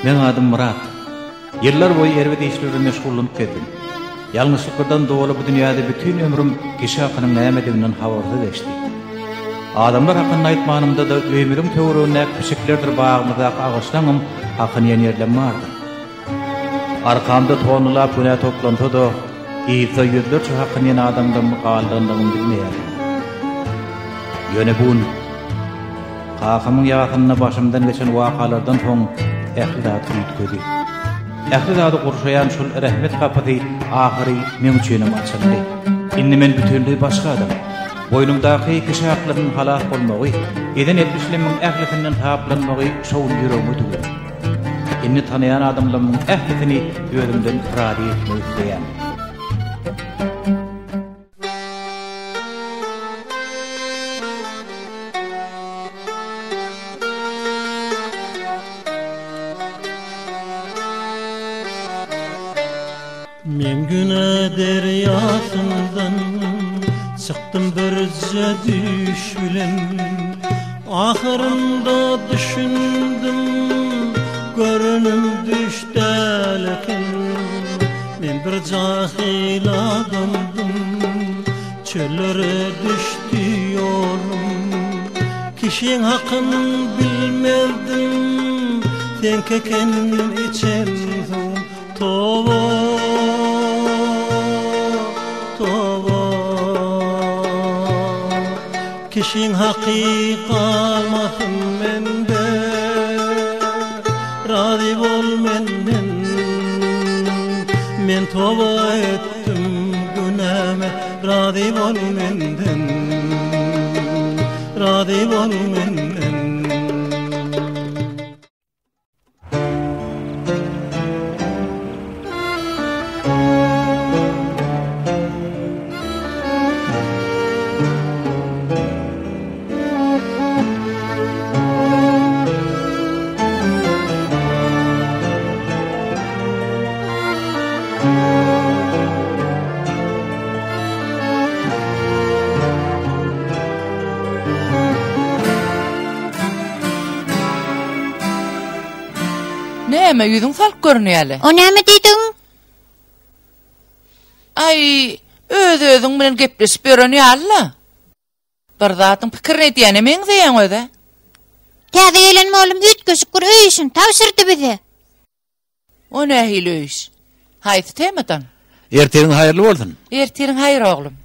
Men adım Murat. Yıllar boyu erbet işlerle meşgullanyp geldim. Ýalňyşlykdan doly bu dünýäde bütün ömrüm kişi hakynyň nämediginiň habarda geçdi. Adamlar hakyny aýtmanymda da ömrüm töwerine küçüklerdir bagymyzda agaçlaňym hakyny ýerlenmärdi. Arkamda tonulap güne toplansa da ýyza ýüzlerçe hakyny adamdan galdandygyny bilmeýärdim. Ýöne bun Kakamyň ýagyna başymdan geçen wakalardan soň ählidat ýetgedi. Ählidady gurşaýan şol rahmet kapady ahyry men üçin açyldy. Indi men bütünlügi başga adam. Boynumdaky kişi haklarynyň halak bolmagy, eden etmişleriň ählitinden taplanmagy şol ýüregime tugdy. Indi tanayan adamlaryň ählitini özümden irade etmek isleýän. Men güne deryasından çıktım birce düş bilen. Ahırında düşündüm görünüm düştelekin. Men bir cahil adamdım, çöllere düştü yolum. Kişinin hakkını bilmezdim, sen kekenin içendim. Tova kişinin hakkı kalmasın mende, razı bol menden. Men tova ettim günahime, razı bol menden, razı bol menden. Näme ýüzüň salk görnýärli? O näme diýdiň? Ay, özüň bilen gepleşip ýöränýärli. Bir zatyň pikirini diýene meň diýen öde. Täze gelen molum üýtgeşik bir öýüşin tawşyrdy bize. O nähil öýüş? Haýsy temadan? Erteriň haýyrly bolsun. Erteriň haýyr oglum.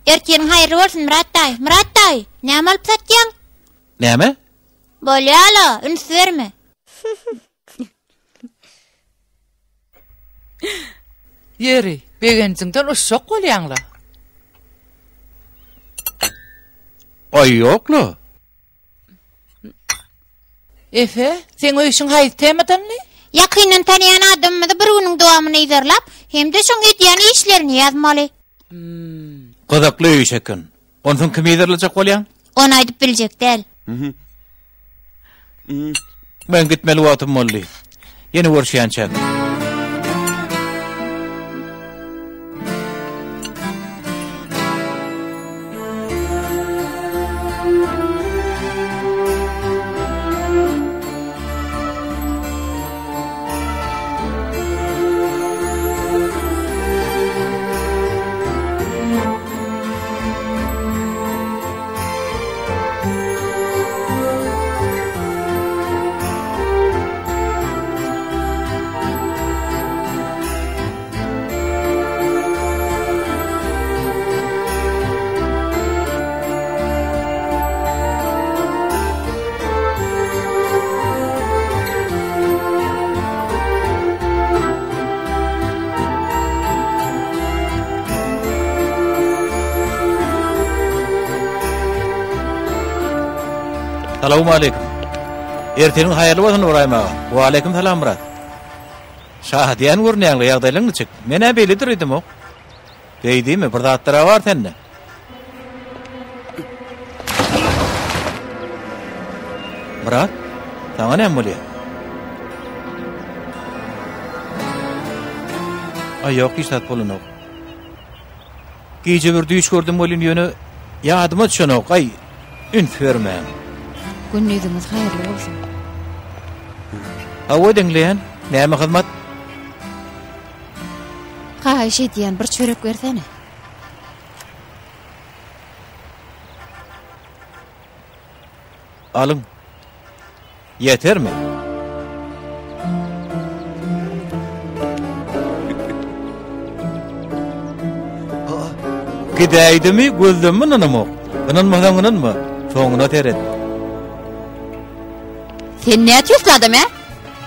Erteriň haýyrly bolsun Murat daý. Murat daý, näme alyp satýaň? Näme? Bolýala, üns berme. Yeri, begençiňden uşak bolýanla. Ay ýokla. Efe, sen öýüşiň haýsy temadanly? Yakynyň tanıyan adamymyzy bir günüň dowamyny ýazarlap, hem de şoň edýän işlerini ýazmaly. Gazakly öýüş eken. Onsoň kim ýazarlajak bolýan? Onu aýdyp biljek däl. Men gitmeli wagtym boldy. Ýene görüşýänçä. Assalamu alaikum. Erteriň haýyrly bolsun Ibrahim ağa. Wa alaikum salam Murat. Şahadiýan görnýärli ýagdaýlaryň çyk. Mene beli durýdym ok. Beýdimi bir zatlara bar sende. Murat, sana näme bolýar? Ay ýok, işlat bolanok. Gece bir düýüş gördüm bolyn ýöne ýadyma düşenok. Ay, ün ferme. Günüňiz haýyrly bolsun. Hawa dengleyen, näme hyzmat? Gaýş edýän bir çörek bersene. Alın. Yetermi? Gidäýdimi, gözlemmi nanamok? Gynanmadan mı? Soňuna teret. Sen näet ýokladym, he?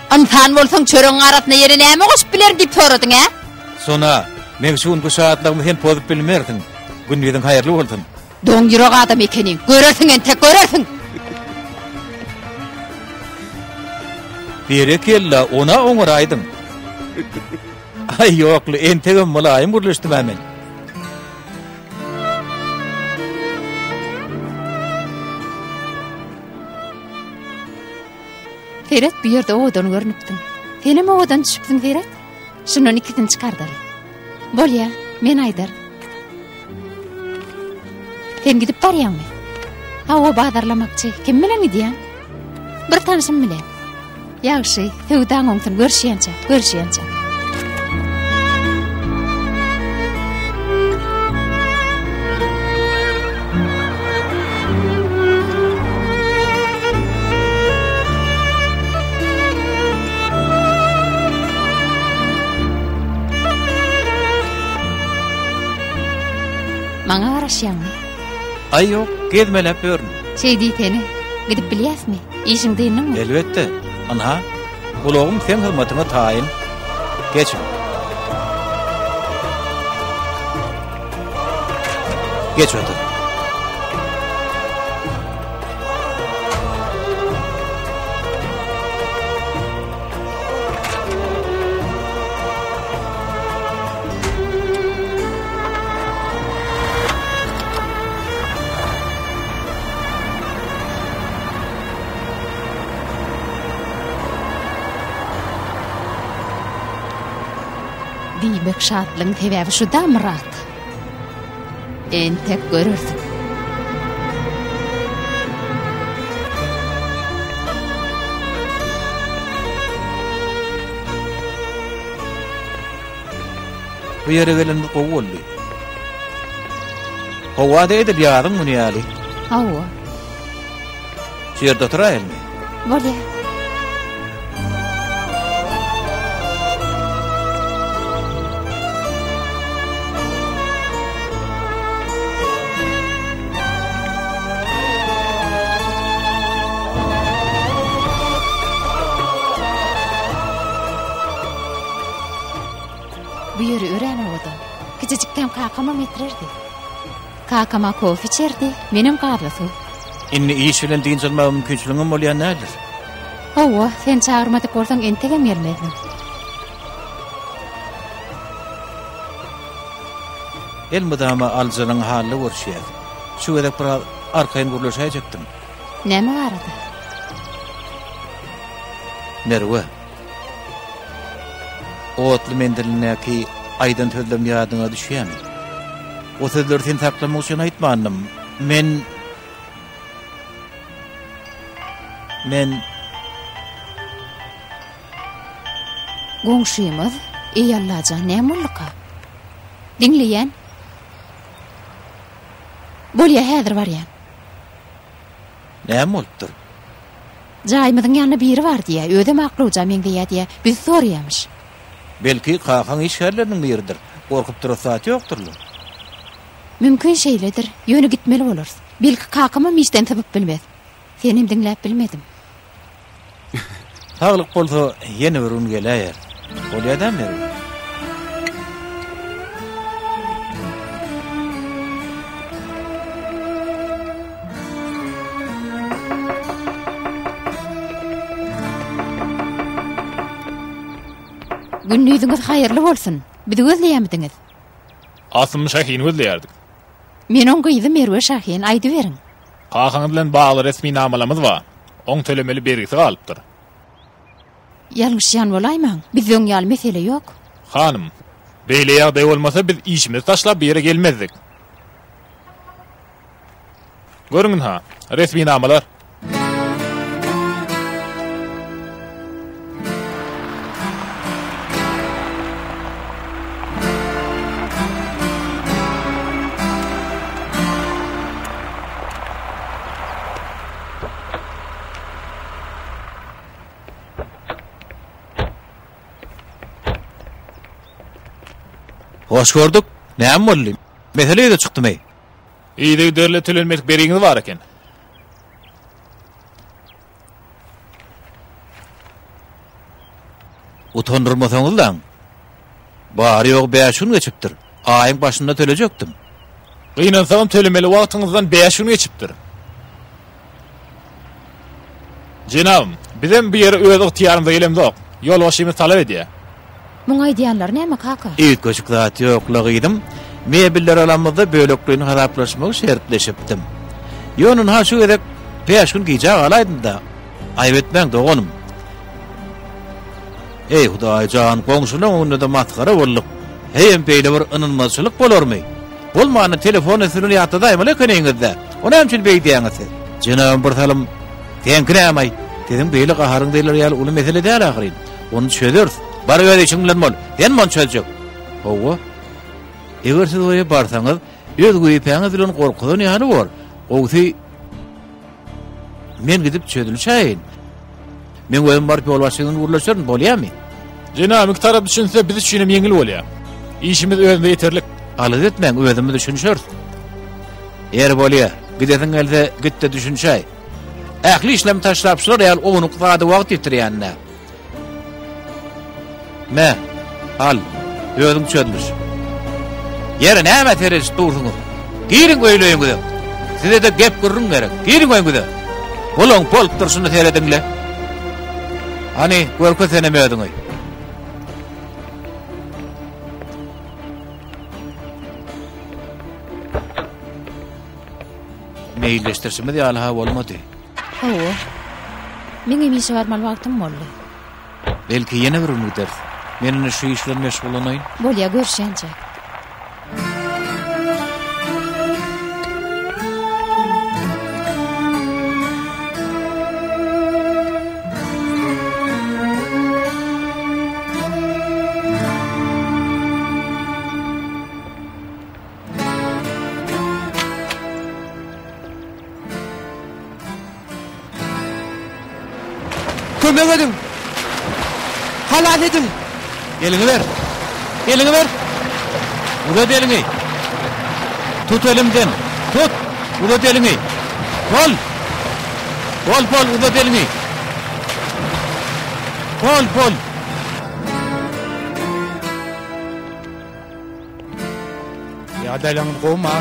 Amsan bolsaň çöreň aratyna ýere näme goşup biler diýip soradyň, he? Sona, men şuňky saatlarymy sen pozup bilmersiň. Günüňiň haýyrly bolsun. Doň ýürek adam ekeniň. Görersiň, entek görersiň. Berekella, ona oňuraýdym. Ay ýokly, entegem mulaýym guruluşdy men. Ferhat bu ýerde odan görnüpdiň. Senem odan düşüpdiň Ferhat. Şunun ikisini çykardyr. Bolýa, men Aýdar. Sen gidip barýarmy? Hawa badarlamakçy. Kim bilen gidýän? Bir tanışym bilen. Ýagşy, töwdaň oňsyn görüşýänçä. Maňa garaşýarmy? Ay ýok, gezmelep görün. Şey diýteni, gidip bilýäsmi? İşiň diýinmi? Elbetde. Ana, ulagym sen hyrmatyna taýyn. Geçin. Geç otur. Diýmek şatlyň sebäbi şu damrat. Entek görürsiň. Bu ýere gelen gowuldy. Howada edip ýaryň muny ýaly. Hawa. Şerde oturaýylmy? Bolýa. Bu ýeri ören oda. Kiçikkem kakama metrerdi. Kakama kof içerdi, menim gablası. Inni iş bilen diýin çalma mümkinçiligiň bolýan nädir? Hawa, sen çağırmadyk bolsaň entegem gelmezdim. Elmydama aljanyň haly görüşýär. Şu gedek bir arkaýyn gurulşaýjakdym. Näme barada? Merwe. Otly mendilinäki aýdan sözlem ýadyňa düşýärmi? O sözleri sen saklamak üçin aýtmandym. Men Goňşymyz eýallaja näme Dinleýän. Bolýa häzir barýan. näme bolupdyr? Jaýmyzyň ýanyna biri bar diýe, öde makluja meňde ýa-diýe biz sorýamyş. Belki kahan işgärleriniň biridir. Gorkup duran saat ýokdurlar. Mümkin şeýledir. Ýöne gitmeli bolars. Belki kakama miçden tapyp bilmez. Senim dinläp bilmedim. Haglyk bolsa ýene bir un gelýär. Bolýadam beri. Günüňiz haýyrly bolsun. Bizi gözleýärmidiňiz? Asym Şahin gözleýärdik. Men oň gyzy Merwe Şahin aýdy beriň. Kahaňyz bilen bagly resmi namalamyz bar. Oň tölemeli bergisi galypdyr. Ýalňyşýan bolaýmaň. Bizden ýaly mesele ýok. Hanym, beýle ýagdaý bolmasa biz işimizi taşlap bir ýere gelmezdik. Görüňiz ha, resmi namalar. Hoş gördük. Näme boldy? Mesele de çykdymy? İýde derle tölenmek beriňiz bar eken. Utandırmasaňyz lan. Bary ýok 5 gün geçipdir. Aýyň başynda tölejekdim. Gynansaňam tölemeli wagtyňyzdan 5 gün geçipdir. Jenabym, bizem bu ýere öz ýarymda gelemdik. Ýol başymyz talap edýär. Muňa aýdýanlar näme kaka? Eýit köçüklat ýoklugydim. Mebiller alamyzda böleklerini haraplaşmak şertleşipdim. Ýonun ha şu edek 5 gün gijak alaýdym da. Aýyp etmäň dogonum. Ey Hudaý jan, goňşunyň öňünde matkara boldyk. Heýem beýle bir ynanmazçylyk bolarmy? Bolmany telefon esini ýatdaýmy ekeňizde. Onu hem üçin beýdiýäňiz. Jenabym bir salam teňkirämay. Dedim beýle gaharyň diýler ýaly uly mesele däl ahyryn. Onu çözer. Bar öýde içiň bilen bol. Den mon çözjek. Owa. Eger siz oýa barsaňyz, öz güýpeňiz bilen gorkudan ýaly bor. Oňsy men gidip çödülşäýin. Men öýüm bar ýol başynyň urlaşýaryn bolýarmy? Jenabym tarap düşünse biz üçin ýeňil bolýar. İşimiz özünde ýeterlik. Alyz etmäň, özümi düşünşür. Eger bolýar, gidesiň gelse gitde düşünşäý. Ähli işlem taşlapşylar ýaly ony qada wagt ýetirýänler. Me, al, özüm çödmüş. Ýere näme teres dursuňyz? Girin öýleýiňiz. Size de gep gurrun gerek. Girin öýüňiz. Bolon polk durşuny seredinle. Hani görke senemeýdiňiz. Meýilleşdirşimiz ýaly ha bolmady. Hawa. Meňe mişe barmal wagtym boldy. Belki ýene bir umyt. Meni şu işle meşgul olaýyn. Bolýa görşençe. Kömek edin. Halal edin. Elini ver. Elini ver. Uzat elini. Tut elimden. Tut. Uzat elini. Pol. Pol uzat elini. Pol. Ýa-daýlaňy gowma.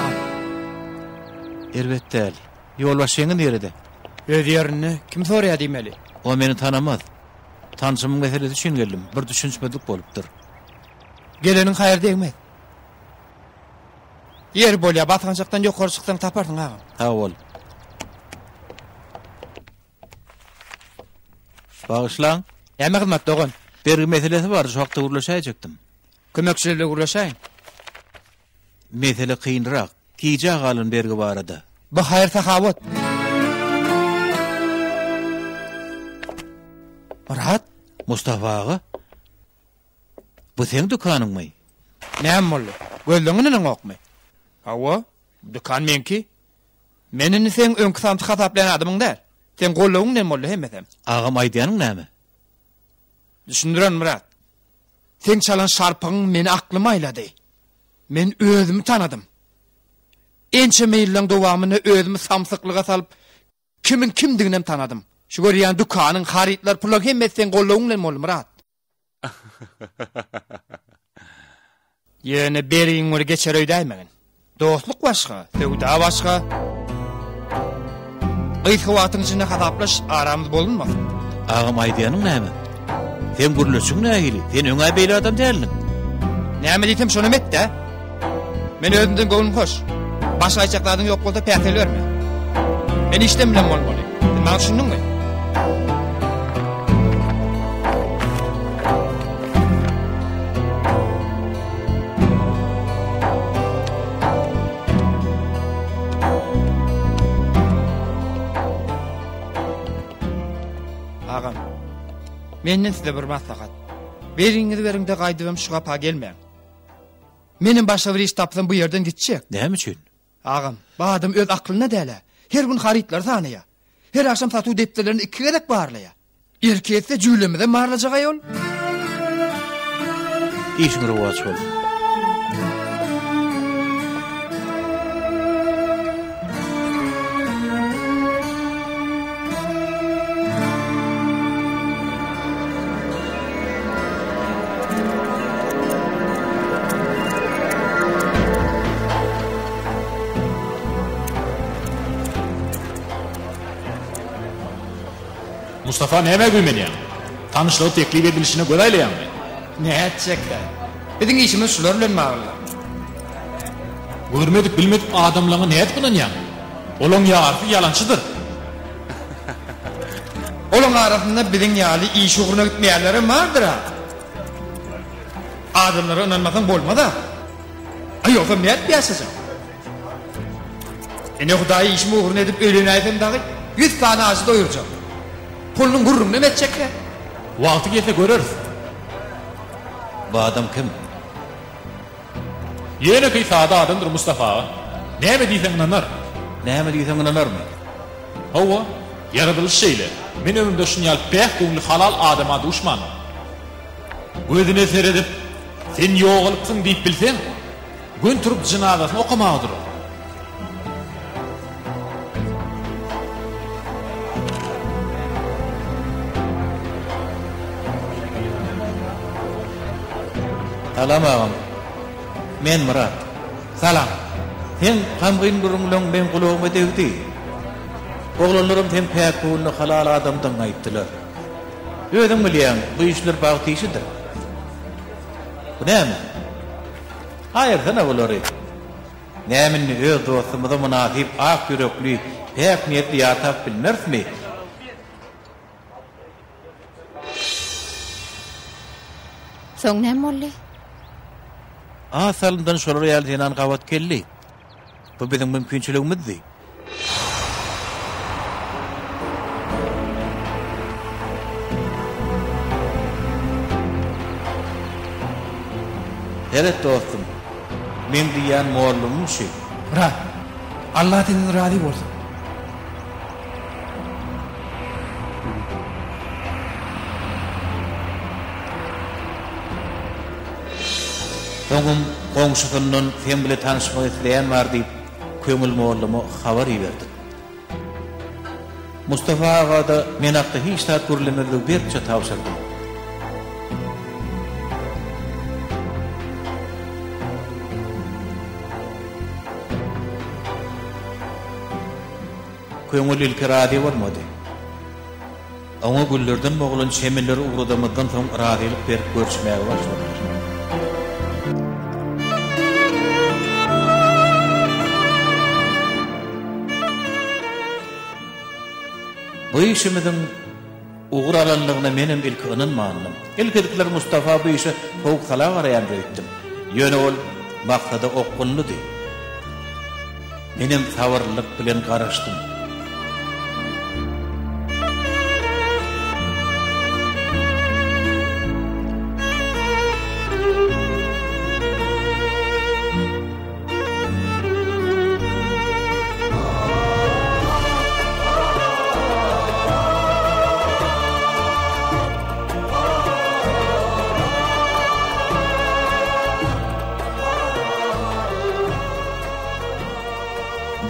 Elbetde. Ýol başynyň ýerinde. Öz ýerini kim soraýar diýmeli? O meni tanamaz. Tanışymyň meselesi üçin geldim. Bir düşünçmedik bolupdyr. Gelenin haýır diýmek. Yer bolýa batgançakdan ýokary çyksaň taparsyň agam. Ha ol. Bağışlaň. Ýa-me hyzmat dogan. Bir meselesi bar, şokda urlaşaýjakdym. Kömekçilerle urlaşaýyn. Mesele kynrak. Gijak alyn bergi barada. Bu haýır tahawut. Murat, Mustafa ağa. Bu sen dükanyňmy? näme boldy? Gözleňiň okmy? Hawa, dükkan menki. Menini sen öňkü samty hataplayan adamyň däl. Sen gollagyň näme boldy hemesem? Agam aýdýanyň näme? Düşündiren Murat. Sen çalan şarpyň meni aklyma aýlady. Men özümi tanadym. Ençe meýilleň dowamyny özümi samsyklyga salyp kimin kimdigini tanadym. Şu görýän dükanyň haritler pulak hemmesiň gollagyň boldy Murat. Ýene beriň wer geçer öýdäýmegin. Dostluk başga, sewda başga. Aýtwatyň içinde hataplaş aramyz bolunmaz. Agam aýdýanyň näme? Sen guruluşyň nähili? Sen öňe beýle adam däldiň. Näme diýsem şonu etdi. Men özümden gowun hoş. Baş aýçaklaryň ýok bolsa pätelerme. Men işlem bilen bolmaly. Sen maňa düşündiňmi? Agam, menden size bir maslahat. Beriňiz beriňde gaýdybam şu gapa gelmeň. Menin başa bir iş tapsam bu yerden gitjek. Näme üçin? Agam, bu adam öz aklyna däle. Her gün haritlar sanaýa. Her akşam satuw depderlerini 2 gerek barlaýa. Erkekse jüýlemede marlajak aýol. İşin rowaj bol. Mustafa näme güýmenýär? Tanışlyk teklip edilişine göreýärmi? Näçekler. Biziň işimiz şular bilen magly. Görmedik bilmedik adamlaryň näet bilenýär? Olaň ýarfy ýalançydyr. Olaň arasynda biziň ýaly iş ugruna gitmeýärleri bardyr. Adamlara inanmasaň bolmada. Ýoksa näet ýaşasaň? Ene Hudaý işimi ugruna edip öýlenäýsem dagy 100 tane aşy doýurjak. Pulnuň gurrundan etjekler. Wagty gelse göreriz. Bu adam kim? Ýene ki sada adamdyr Mustafa. Näme diýseň inanar? Näme diýseň inanarmy? Hawa, yaradylış şeýle. Men ömrümde şunyal pek göňli halal adama duşman. Gözüne seredip, sen ýogalypsyň diýip bilseň, gün turup jinazasyny okamagdyr. Salam ağam. Men Murat. Salam. Sen kamgyn gurunlaň ben gulagıma degdi. Oglanlarym sen pek göňli halal adamdan aýtdylar. Özüň bilýän, bu işler bagty işidir. Bu näme? Hayır, sana bolary. Näme öz dostumyza munasyp ak ýürekli, pek niýetli ýatap bilmersmi? Soň näme boldy? Asalından şolar ýalynan gawat keldi. Bu biziň mümkinçiligimizdi. Evet dostum. Men diýen mollum şu. Murat, Allah senden razı bolsun. Soňum goňşusundan sen bilen tanışmak isleýän bar diýip köňül mollumy habar berdi. Mustafa aga da men hakda hiç tat görlemedi berçe tawşyrdy. Köňül ilkiradi bolmady. Aňa güllerden moglan şemelleri ugradamydan soň radylyk berip görüşmäge başlady. Bu işimizin uğur alanlığına menim ilk ınınmanım. İlk edikler Mustafa bu işe soğuk sala garayan ettim. Yöne ol maksada okkunlu di. Menim tavırlılık bilen karıştım.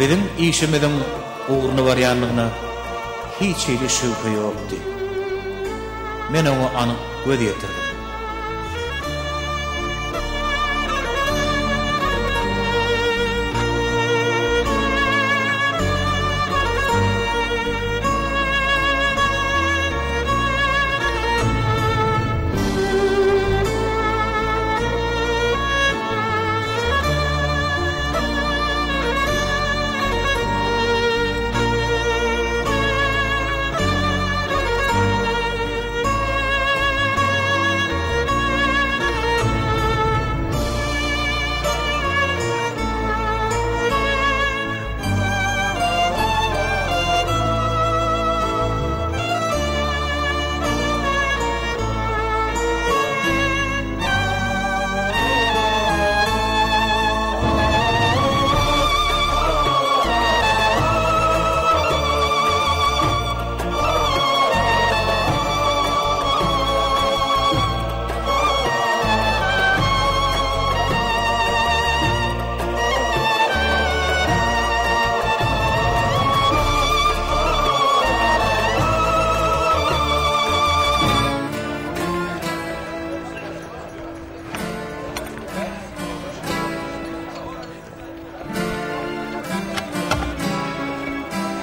Benim işimizin uğrunu varyanlığına hiç eli şüphe yoktu. Men onu anık göz yetirdim.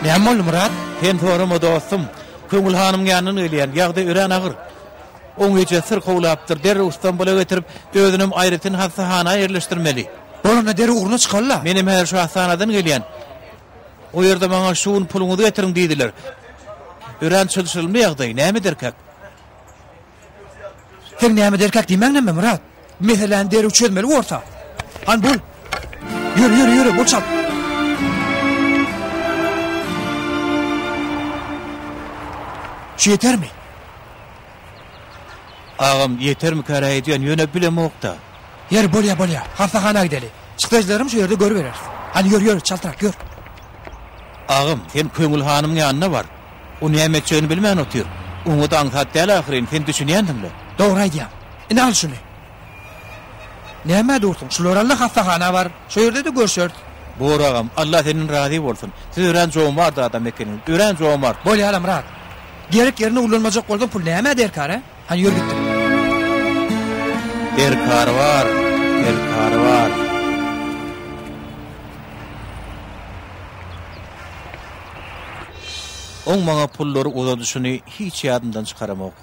Näme boldy Murat? Sen sorma dostum. Köngül hanım ýanyny öýleýän ýagdy ören agyr. Oň ýeje sır howlapdyr, derre Istanbula götürip özünim aýratyn hastahana ýerleşdirmeli. Bolana deri uğruna çıkarla. Menim her şu hastahanadan gelýän. O ýerde maňa şuň puluňy getirin diýdiler. Ören çylşylmy ýagdaý, näme derkak? Sen näme derkak diýmeň näme Murat? Meselen deri çözmeli orta. Han bul. Yürü, bul çal. Şu yeter mi? Ağam yeter mi kara ediyorsun? Yöne bilem okta. Yer bolya. Hastahana gideli. Çıktıcılarım şu yerde görüverir. Hani yürü, çaltarak yürü. Ağam, sen Köngül hanımın yanına var. O nimetçiğini bilmeyen otuyor. Onu da anlat değil ahirin. Sen düşünüyendin mi? Doğru aydiyam. Al şunu. Neme durdun? Şularalla hastahana var. Şu yerde de görüşür. Doğru ağam. Allah senin razı olsun. Siz öğrenci var da adam ekinin. Öğrenci var. Bolya alam rahat. Gerek yerine ullanmacak oldun pul neme der kare? Hani yürü gittim. Derkar var. On maňa pullary uzadyşyny hiç ýadymdan çykaramok.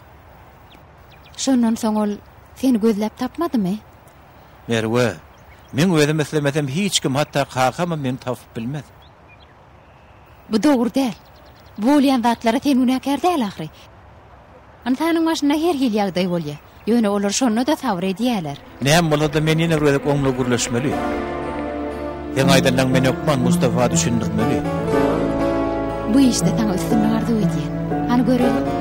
Şondan soň ol seni gözläp tapmadymy? Merwe, men özüm eslemesem hiç kim hatda kakama men tapyp bilmez. Bu dogry däl. Bu bolýan zatlara sen günäkär däl ahry. Antanyň başyna her hil ýagdaý bolýar. Ýöne olar şonu da sabr edýärler. Näme bolady men ýene röýek oňla gürleşmeli. Sen aýdandan men okman Mustafa düşündirmeli. Bu işte taňa üstün ardy edýän. Hani görelim.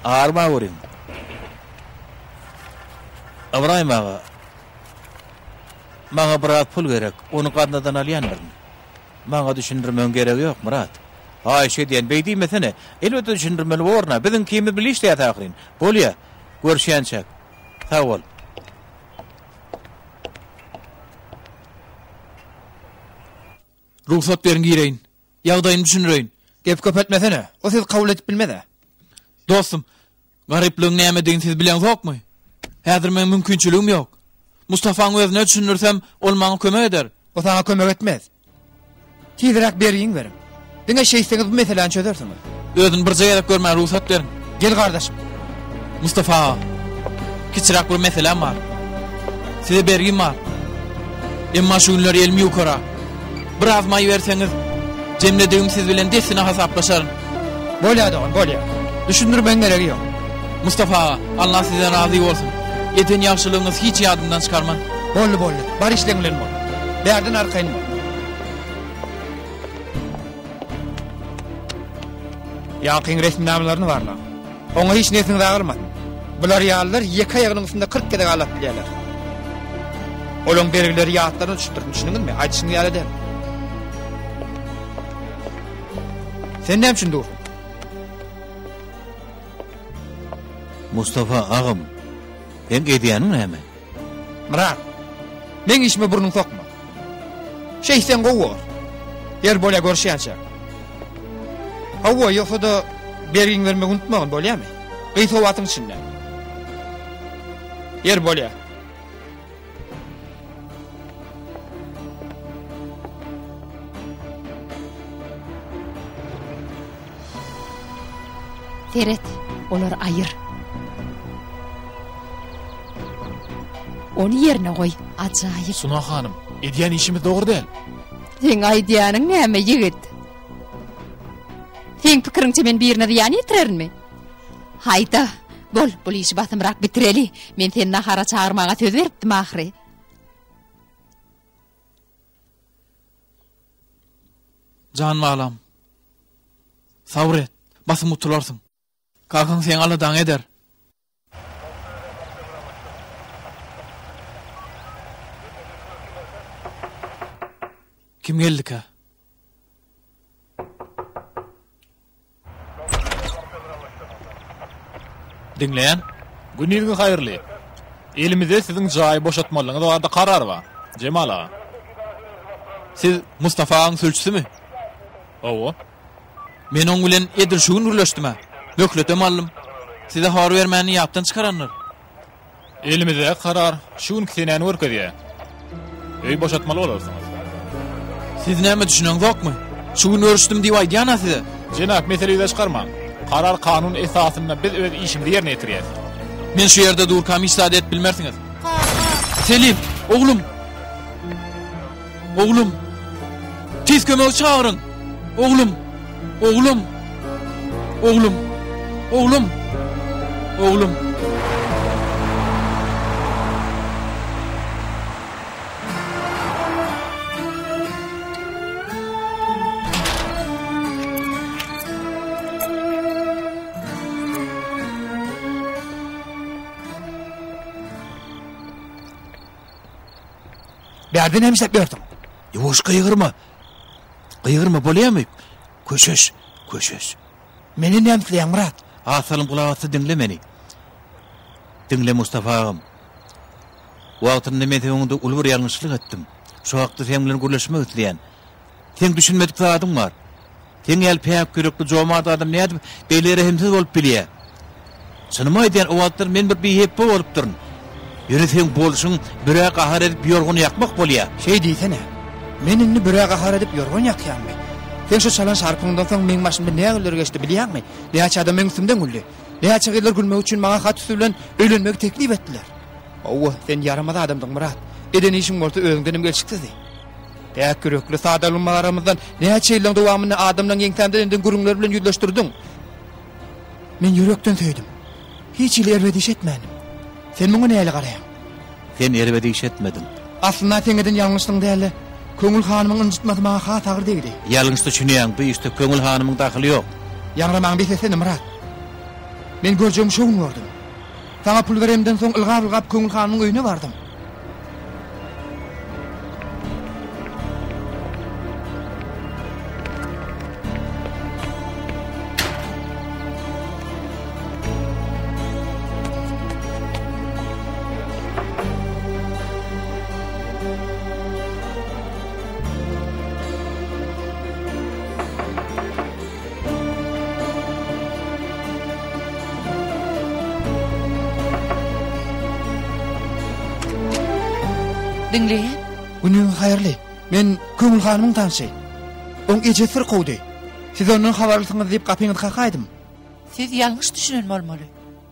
Arma urin. Abrahim ağa. Maňa biraz pul gerek. Onu gadnadan alýanmyň. Maňa düşündirmem gerek ýok, Murat. Hay şey diýen beýdi mesene. Elbetde düşündirmeli borna. Biziň kimi bilýär taýaryň. Bolýa. Görşýänçek. Sag bol. Ruhsat berin gireyin. Ýagdaýyny düşünüreyin. Gep köpetmesene. O siz kabul edip bilmede. Dostum, garipliğin näme diýen siz bilen ýokmy? Häzir men mümkinçiligim ýok. Mustafa'ň özüne düşünürsem ol maňa kömek eder. O sana kömek etmez. Tizrak beriň berim. Diňe şeýseňiz bu meseleni çözersiňiz. Özüň bir jaýda görmäň ruhsat berin. Gel gardaşym. Mustafa, kiçirak bir meselem bar. Size bergim bar. Emma şu günler elmi ýokara. Biraz maý berseňiz, jemlediğim siz bilen desine hasaplaşaryn. Bolýa dogyn, bolýa. Düşündirmen gerek ýok. Mustafa, Allah sizden razı olsun. Eten ýagşylygyňyz hiç ýadymdan çykarman. Bolly. Bar işleňilen bol. Bärdin arkaýyn bol. Ýakyň resminamalaryny barla. Oňa hiç nesini dagyrma. Bular ýalylar ýeki aýagynyň üstünde 40 kere galap bilýärler. Olaň bergileri ýatlaryny düşürdiň, düşündiňmi? Aýdyşyň ýaly edem. Sen näme üçin dur? Mustafa ağam, ben edýänim näme? Murat, men işime burnuň sokma. Şeysen gowur. Yer bolya görşýänçe. Hawa ýoksa da beriň vermek unutmagyň bolýarmy? Gysy watyň içinde. Yer bolya. Feret, olar ayır. Onu yerine koy, ajaýyp. Suna hanım, edýän işimiz dogry däl. Sen aýdýanyň näme ýigit? Sen pikiriňçe men birine ýany ýetirermi? Hayda, bol işi batymrak bitireli. Men seni nahara çağırmağa söz beripdim ahry. Can malam. Sabret, basym utularsın. Kalkın sen aladan eder. Kim geldi ka? Dinleyen, günüňiz hayırly. Elimizde sizin jaý boşatmalygyňyz barada karar var. Cemal ağa. Siz Mustafa'nın sülçüsü mü? Owo. Men oň bilen edir şugun gürleşdime. Dökletem aldım. Size har vermäni ýapdan çykaranlar. Elimizde karar şuň kisenäni görkezýär. Öý boşatmaly bolarsyňyz. Siz näme düşünýäňiz okmy? Şugun görüşdim diýip aýdýan size. Cenap meseleyi de çıkarma. Karar kanun esasında biz öz işimizi yerine getirýäs. Men şu yerde durkam isade et bilmersiňiz. Selim, oğlum. Oğlum. Tiz kömög çağırın. Oğlum. Oğlum. Oğlum. Oğlum. Oğlum. Berdin hemşek gördüm. Yoş kıygırma. Kıygırma bolýarmy? Köşeş, köşeş. Meni nämsleýän Murat? Asalym kulağatı dinle meni. Dinle Mustafa'm. Wagtyny meňde ulgur ýalňyşlyk etdim. Şu wagtda sen bilen gürleşmek isleýän. Sen düşünmedik zatadyň bar. Sen ýel päýek kürekli jomat adam näde beýleri hemsiz bolup bilýär. Şunumy aýdýan o wagtlar men bir biýip bolup durun. Ýöne sen bolşuň birä gahar edip ýorgun ýakmak bolýar. Şey diýsene. Menini birä gahar edip ýorgun ýakýarmy? Sen şu çalan şarpyňdan soň meň başymda näler geçdi bilýärmi? Näçe adam meň üstümden güldü. Näçe gylar gülmek üçin maňa hat üstülen öýlenmek teklip etdiler. Owa, sen yaramaz adamdyň Murat. Eden işiň bolsa özüňden gelşikdi. Päýek kürekli sadalymalarymyzdan näçe ýylyň dowamyny adamlaryň ýeňtemden gürüňler bilen ýüzleşdirdiň. Men ýürekden söýdüm. Hiç ýyl erwediş etmädim. Sen muňa näle garaýan? Sen erwediş etmedin. Aslında sen eden ýalňyşlyň däli. Köngül hanymyň ynjytmasy maňa hat agry degdi. Ýalňyşda düşünýän bu işte köngül hanymyň daxily ýok. Ýaňramaň besesene Murat. Men görjem şoň gördüm. Sana pul beremden soň ylgap köngül hanymyň öýüne bardym. Dinleyen? Günün hayırlı. Men köngül hanymyň tanşy. Oň eje sir gowdy. Siz onuň habarlysyňyzy diýip gapyňyzy kakaýdym. Siz ýalňyş düşünen bolmaly.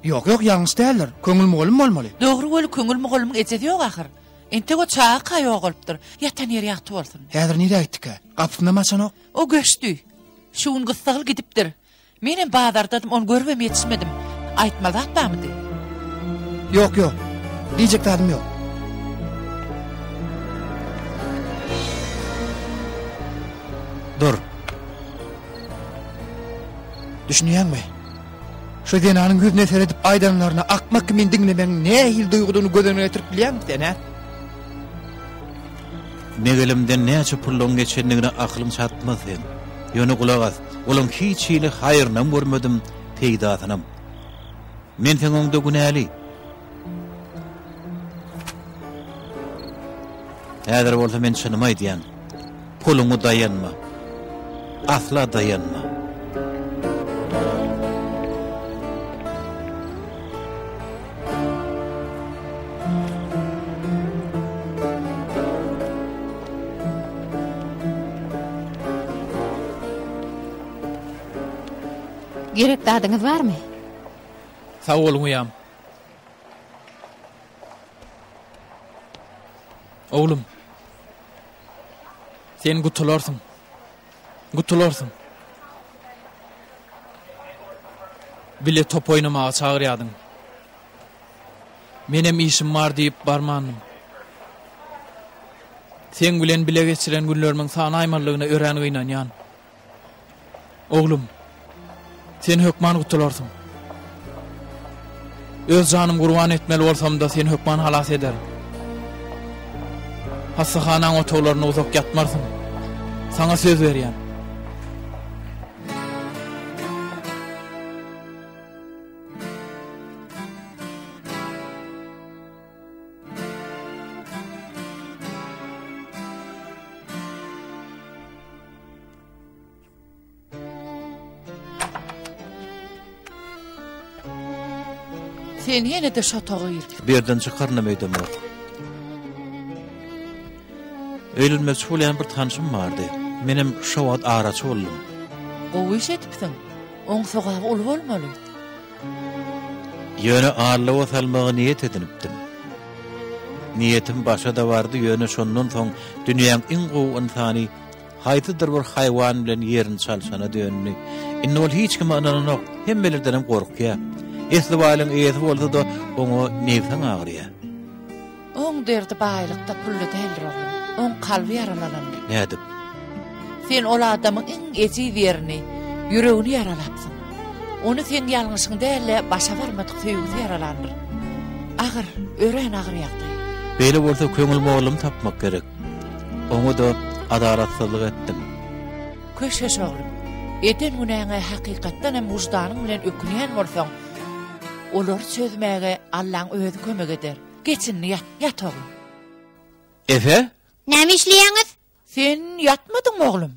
Ýok, ýalňyş däldir. Köngül mogulum bolmaly. Dogry bol köngül mogulumyň ejedi ýok ahyr. Ente o çağa kaýok bolupdyr. Ýatan ýer ýaty bolsun. Häzir nire aýtdyk? Gapyna maçanok. O göçdi. Şuň gyssagyl gidipdir. Menem bazardadım, onu görmem ýetişmedim. Aýtmaly atmamydy? Ýok, ýok. Diýjek dadym ýok. Dur. Düşünýänmi? Şu denanyň gözüne seredip aýdanlaryna akmak men diňlemeň nähil duýgudyny gözüne getirip bilýän sen ha? Negelimden näçe pullun geçendigine aklym çatmaz sen. Ýöne kulak as. Olaň hiç ýyly haýyrnam görmedim peýdasynym. Men seň oňda günäli. Häzir bolsa men şunumy aýdýan. Puluňy dayanma. Asla dayanma. Gerek dadyňyz barmy? Sag bolýam. Oğlum. Sen gutularsın. Gutularsın. Bile top oynamağa çağırıyordun. Menem işim var deyip barmanım. Sen bilen bile geçiren günlerimin sana aymanlığına öğren oynan yan. Oğlum. Sen hökman gutularsın. Öz canım gurban etmeli bolsam da seni hökman halas ederim. Hastaxanaň otoglaryna uzak yatmarsın. Sana söz berýän. Sen yine de şotağa girdin. Birden çıkarnamaydım yok. Öylülmez olayan bir tanışım vardı. Menim şovat araçı oldum. Gowy iş etipsin. Oň sogagy ulup bolmaly. Yöne ağırlığa salmağı niyet edinipdim. Niyetim başa da vardı, yöne şondan soň dünýäň iň gowy insany haýtydyr bir haýwan bilen ýerini çalşana dönüni. Inne ol hiç kim ananok, hemmelerden gorkýa. Esdibalyň eýesi bolsa da oňa nefsiň agyrýa. Oň derdi baýlykda pully däldir oğlum. Oň kalby yaralanandy. Nädip? Sen ol adamyň iň ezi ýerini, ýüregini yaralapsyň. Onu sen ýalňyşyň däle başa barmadyk söýgüsi yaralandyr. Agyr, ören agyrýakdy. Beýle bolsa köňül moglum tapmak gerek. Oňa da adalatsyzlyk etdim. Köşeş oğlum. Eden günäňe hakykatdan hem wujdanyň bilen ökünýän bolsaň, olar sözmäge Allahyň özü kömek eder. Geçinni yat oğlum. Efe? Näme işleýäňiz? Sen yatmadyň oğlum?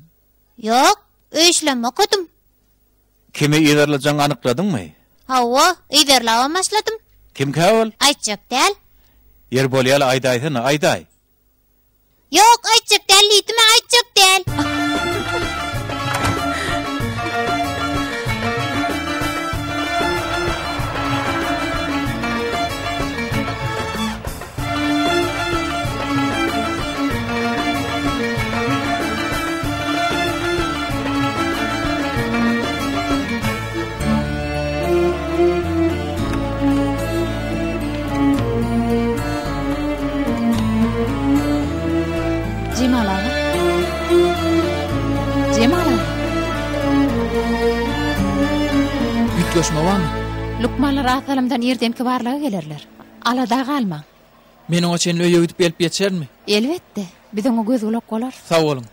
Ýok, öýüşlem okudum. Kimi ýerlerlejaň anykladyňmy? Hawa, ýerlerle başladym. Kim käwel? Aýtjak däl. Yer bolýaly aýdaýsyna, aýdaý. Ýok, aýtjak däl, ýitime aýtjak däl. Cemal ağa. Bütgeşme var mı? Lukmanlar asalamdan ýerdemki barlyga gelerler. Alada galma. Meniň oçen öýe gidip gelip geçermi? Elbetde. Biziň göz gulak bolar. Sag bolun.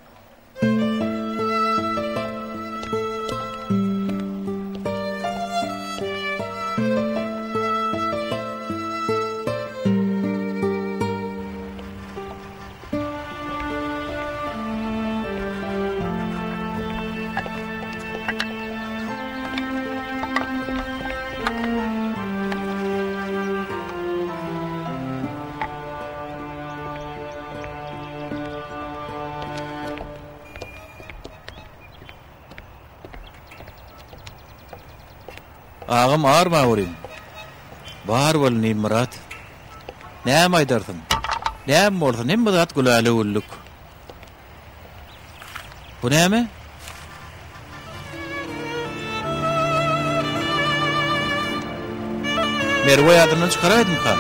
Ağam ağırma uğrayım. Bahar bol neyim Murat. Näme aýdarsyň? Näme bolsa hem Murat gulaly ulluk. Bu näme? Merwe ýadyny çykaraýdym ka.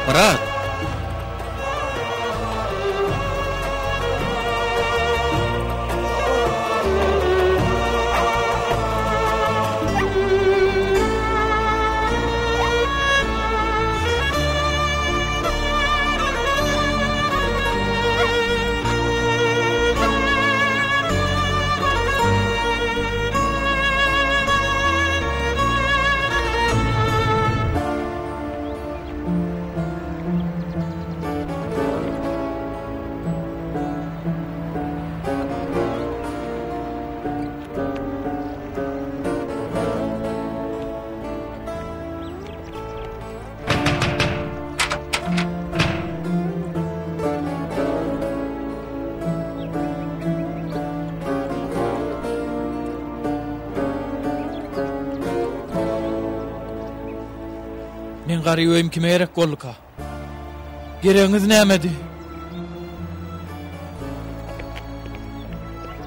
Murat. Men garyýym kime gerek bolka? Gereňiz nämedi?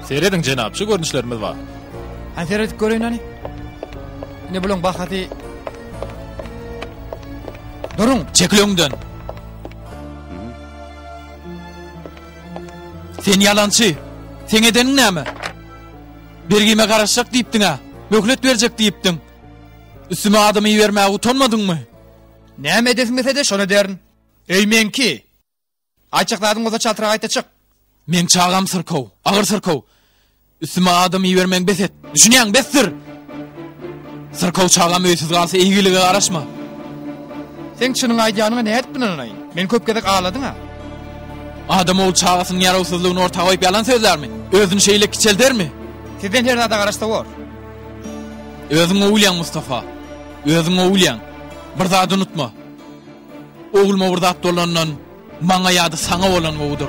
Seyredin jenap, şu görnüşlerimiz var. Seyredip göreýin ani. Ne bulan bahati? Durun, çekilöňden. Sen yalançy. Sen edenin näme? Bergime garaşak diýipdiň ha. Möhlet berjek diýipdiň. Üstüme adamy ýermäge utanmadyňmy? Näme edesmese de şonu derin. Ey menki. Açıkladın olsa çatıra aytaçyk. Men çağam sırkow, agyr sırkow. Üstüme adamy ýermäň beset. Düşünýäň besdir. Sırkow çağam öýsiz galsa eýgilige garaşma. Sen şunun aýdýanyňa näet bilen? Men köp gezek ağladın ha. Adam ol çağasının yarawsızlygyny ortaga goýup yalan sözlermi? Özüni şeýle kiçeldermi? Sizden her nada garaşda bor. Özüň oğulyan Mustafa. Özüň oğulyan. Bir zat unutma. Oğulma bir zat dolandan maňa ýady saňa bolan oğudur.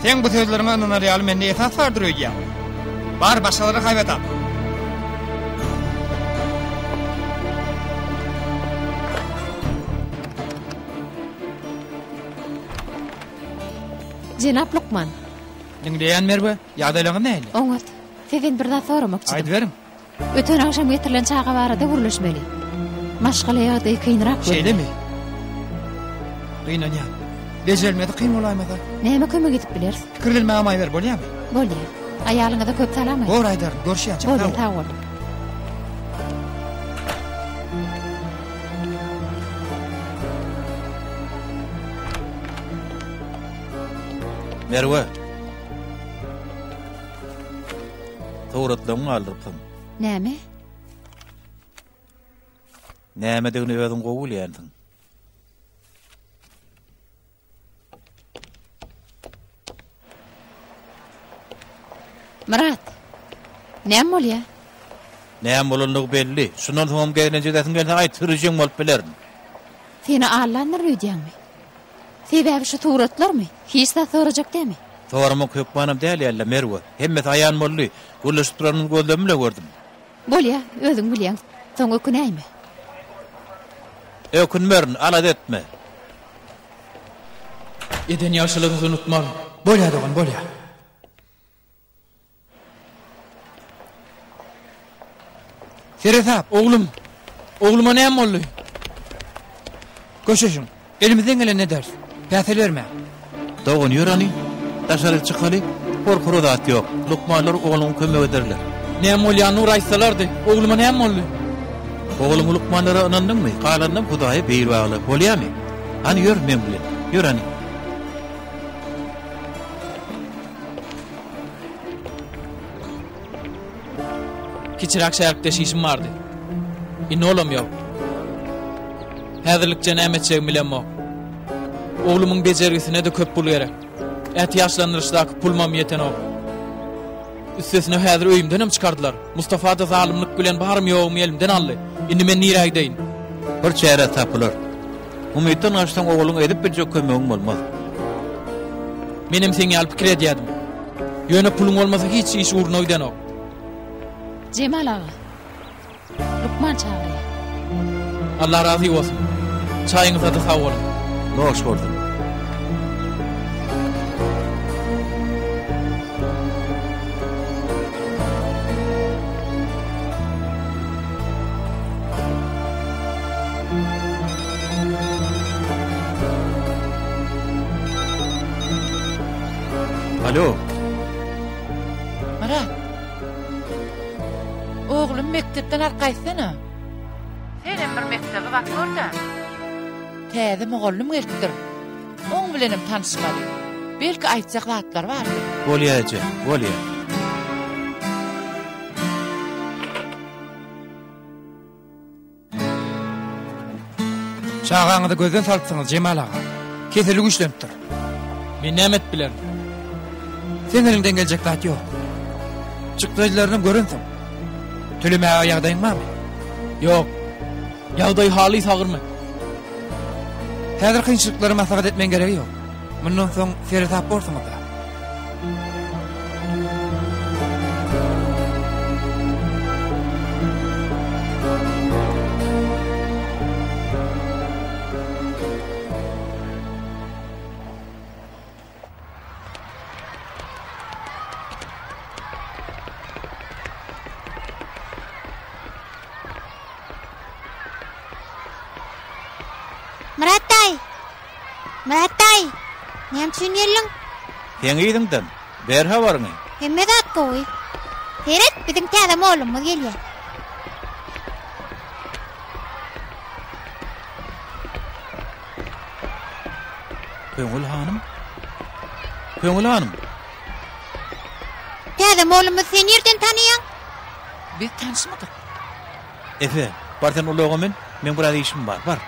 Sen bu sözlerime anlaryal mende esas bardyr öýýär. Bar başgalary haýbat. Jenap Lukman. Diňleýän merbe, ýagdaýlagy näme? Oňat. Sizden bir zat soramakçydym. Aýdyp berim. Öten akşam getirilen çağa barada guruluşmaly. Maşgala ýagdaý kynrak boldy. Şeýlemi? Gynanýar. Bejelmedi kyn bolaýmasa. Näme kömek edip bilersiz? Pikirlenmäge maý ber bolýarmy? Bolýar. Aýalyňa da köp salam. Bor Aýdar, görüşýär. Bolýar, sag bol. Merwe. Tawratlaryň aldyrypym. Näme? Näme degini özüň gowulýandyň. Murat. Näme bolýar? Näme bolandygy belli. Şundan soň gelene jedesin gelse aýtyrjyň bolup bilerdim. Seni ağlanır öýdýäňmi? Sebebi şu turatlarmy? Hiç de sorajak demi? Sorma köp banam däl ýaly Merwe. Hemmet aýan boldy. Guruluşyp duranyny gözlemle gördüm. Bolýar, özüň bilýän. Soň ökünäými? Ökünmerin, alad etme. Eden ýaşylygyny unutmar. Bolýar dogan, bolýar. Serezap, oğlum. Oğluma näme boldy? Köşeşiň. Elimizden gelen ne ders? Päsel verme. Dogan ýörani. Taşary çykaly. Korkuru zat ýok. Lukmanlar oğluny kömek ederler. Näme bolýan nur aýsalardy? Oğluma näme boldy? Oğlum Lukmanlara inandyňmy? Galandan Hudaýy beýir bagly. Bolýarmy? Hani ýör men bilen. Ýörani. Kiçirak şäherlikde şişim bardy. Indi olam ýok. Häzirlikçe näme etjegim bilenmok. Oğlumyň bejergisine de köp pul gerek. Äti ýaşlandyryşdaky pulmam ýetenok. Üstesine häzir öýümdenem çykardylar. Mustafa da zalymlyk bilen barym ýogum elimden aldy. Indi men niragdaýyn. Bir çäre tapylar. Umytdan açdan oğluň edip bir kömegiň bolmaz. Menem seňe alyp pikir edýärdim. Ýöne puluň bolmasa hiç iş urna öýdenok. Cemal ağa. Lukman çağırıyor. Allah razı olsun. Çayınıza da sağ olun. Noş gördüm. Alo. Murat. Oğlum mektepden arkaysana. Senem bir mektebe bak görda. Täze mogollum gelipdir. Oň bilenim tanışmaly. Belki aýtjak zatlar bardy. Bolýaje, bolýar. Çağaňyzy gözden saltsaňyz Cemal ağa. Keselik üçlenipdir. Men näme et bilerim? Sen elinden geljek zat ýok. Çykdyjlaryny görünsiň. Tölemäge ýagdaýyň barmy? Ýok. Ýagdaý haly sagyrmy? Häzir kynçylyklary maslahat etmen geregi ýok. Mundan soň sertap bolsaňyz da. Murat dayı. Näme ýerliň? Sen ýydyňdan berha barmy? Hemme zat gowy. Teret biziň täze oğlumyz gelýär. Köňül hanım. Täze oğlumyz sen ýerden tanýan? Biz tanışmadyk. Efe, bardan ulagam men bir işim bar.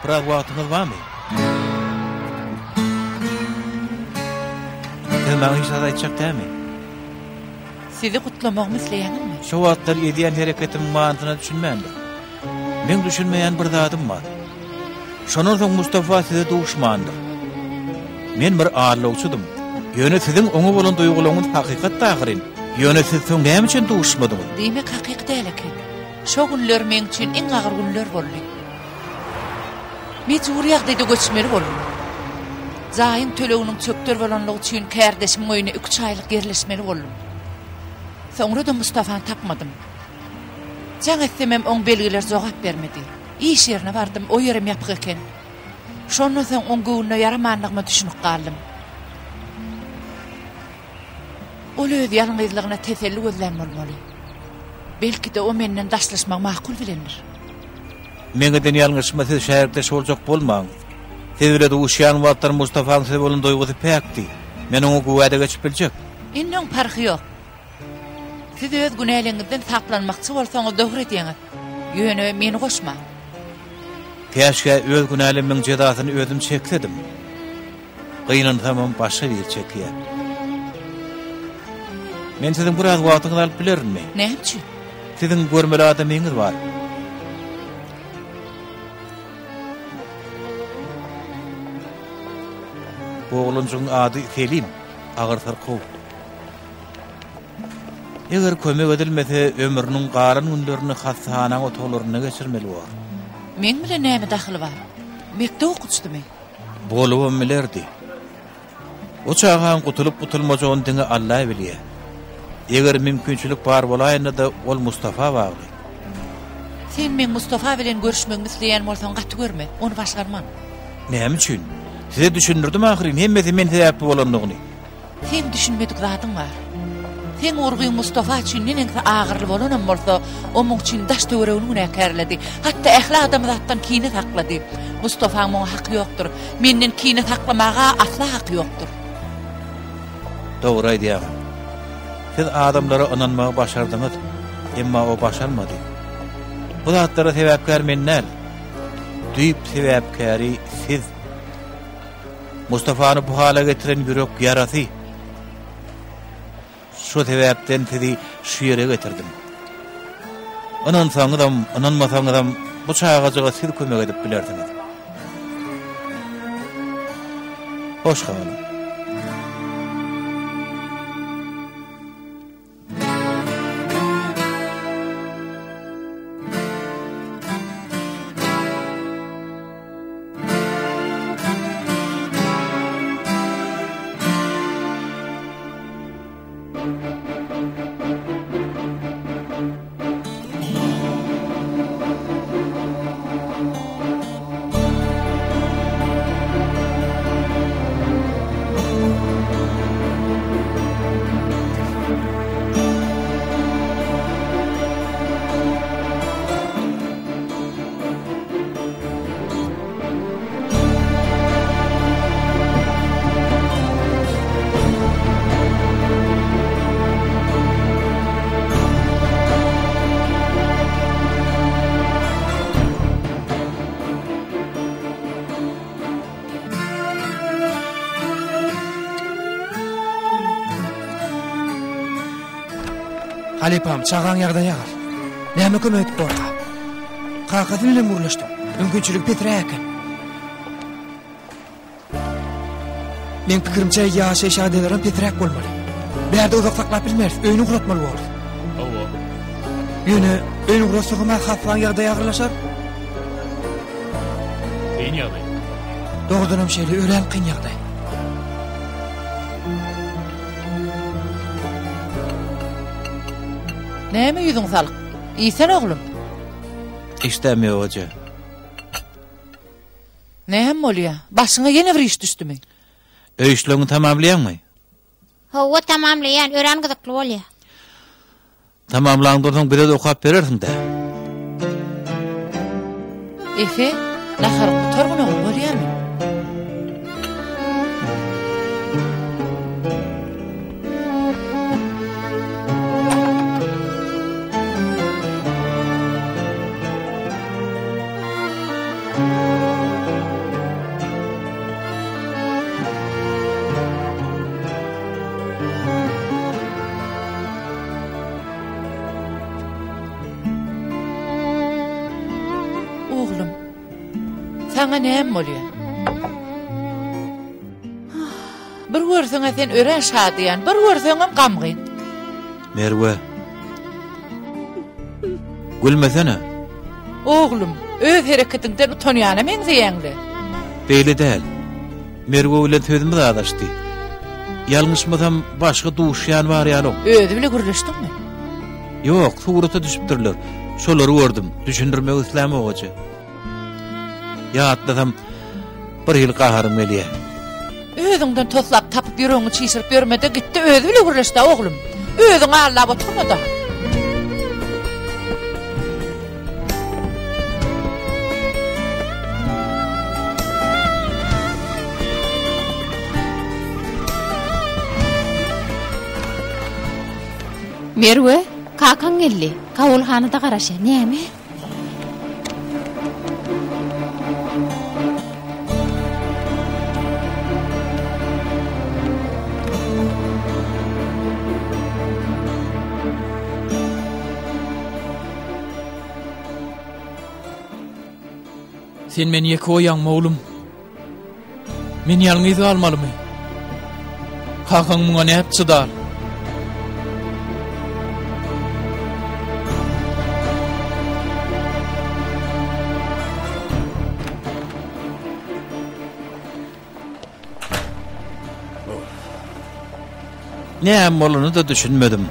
Biraz wagtyňyz barmy? Sen bana hiç aýtjak dämi? Sizi gutlamak misleýänmi? Şu wagtlar edýän hereketim manyna düşünmändir. Men düşünmeýän bir zatym bar. Şonuň soň Mustafa size duşmandyr. Men bir arlawçydym. Ýöne siziň oňa bolan duýgularyňyz hakykat taýyrin. Ýöne siz soň näme üçin duşmadyňyz? Demek hakykat eleki. Şo günler men üçin iň agyr günler boldy. Mecburi ýagdaýda göçmeli boldum. Zaýym töleginiň çökdür bolanlygy üçin kärdeşim oýuna 3 aýlyk gerleşmeli boldum. Soňra da Mustafany tapmadym. Jaň etmem oň belgiler jogap bermedi. İş ýerine bardym, o ýerim ýapyk eken. Şondan soň oň göwüne ýaramanlygymy düşünip galdym. Ol öz ýalňyzlygyna teselli gözlenmeli. Belki de o menden daşlaşmak makul bilendir. Meňden ýalňyşma siz şäherlikde boljak bolmaň. Tezire duşýan wagtlar Mustafaň size bolan doýguzy päkdi. Men oňa güwäde geçip biljek. Inniň parky ýok. Siz öz günäliňizden saklanmakçy bolsaňyz döwür edýäňiz. Ýöne meni goşma. Käşke öz günälimiň jedasyny özüm çekledim. Gynansamam başa bir çekýär. Men siziň biraz wagtyňyzy alyp bilermi? Näçe? Siziň görmeli adamyňyz bar. Oğluncuň ady Selim, agyr sarkow. Eger kömek edilmese ömrüniň garan günlerini hastahana otoglaryna geçirmeli bar. Men bilen näme daxly bar? Mekdep okuçdymy? Bolubam bilerdi. O çağan gutulup gutulmajagyny diňe Allah bilýär. Eger mümkinçilik bar bolaýynda da ol Mustafa bagly. Sen men Mustafa bilen görüşmek misleýän bolsaň gaty görme, onu başarman. Näme üçin? Size düşündürdüm ahirin, hemmesi men sebäpli bolandygyny. Sen düşünmedik zadyň bar. Sen urgy Mustafa üçin nenengse agyrly bolanam bolsa, omuň üçin daş töweregini näkerledi. Hatda ähli adam zatdan kine taklady. Mustafa'nın ona haqqı ýokdur. Menden kine taklamaga asla haqqı ýokdur. Dogry aýdýar. Siz adamlara inanmagy başardyňyz, emma o başarmady. Bu zatlara sebäpkär mennäl. Düýüp sebäpkäri siz. Mustafa'ny bu hala getiren ýürek ýarasy. Şu sebäpden sizi şu ýere getirdim. Inansaňyzam, inanmasaňyzam bu çağajaga siz kömek edip bilersiňiz. Hoş kalın. Halepam, çağan ýagda ýagar. Näme kömek edip borga? Kakadyn bilen gurlaşdym. Mümkinçilik betre eken. Men pikirimçe ýaşaý şaýdalaryň petrek bolmaly. Bärde uzak saklap bilmez, öýünü guratmaly boldy. Owa. Ýöne öýünü gurasagama haflan ýagda ýagyrlaşar. Beň ýagdaý. Dogrudanam şeýle ölen kyn ýagdaý. Näme ýüzüň salyk? Ýsen oglum. İşdämi hoja. Näme bolýar? Başyňa ýene bir iş düşdümi? Öýüşlerini tamamlaýanmy? Hawa tamamlayan ören gyzykly bolýar. Tamamlandyrdyň bire de okap berersiň-de. Efe, nahar torgun oğul bolýarmy? Oğlum, sana näme bolýar? Bir görseňe sen ören şadyan, bir görseňem gamgyn. Merwe. Gülmesene. Oğlum, öz hereketinden utanýana meňzeýäňdi. Beýle däl. Merwe bilen sözümi de adaşdy. Ýalňyşmasam başga duşýan bar ýalok. Özü bile gürleşdiňmi? Ýok, suwrata düşüpdirler. Şolary gördüm, düşündirmek isläme ogaça. Ýatlasam bir ýyl gaharym gelýär. Özüňden toslap tapyp ýüregiňi çyşyryp bermede gitdi, özü bile gürleşdi oğlum. Özüň allap oturmada. Merwe, kakaň geldi. Kawulhanada garaşa. Näme? Sen meni ýeke oýanma oğlum. Men ýalňyz galmalymy? Kakaň muňa näp çydar? Näme bolany da düşünmedim.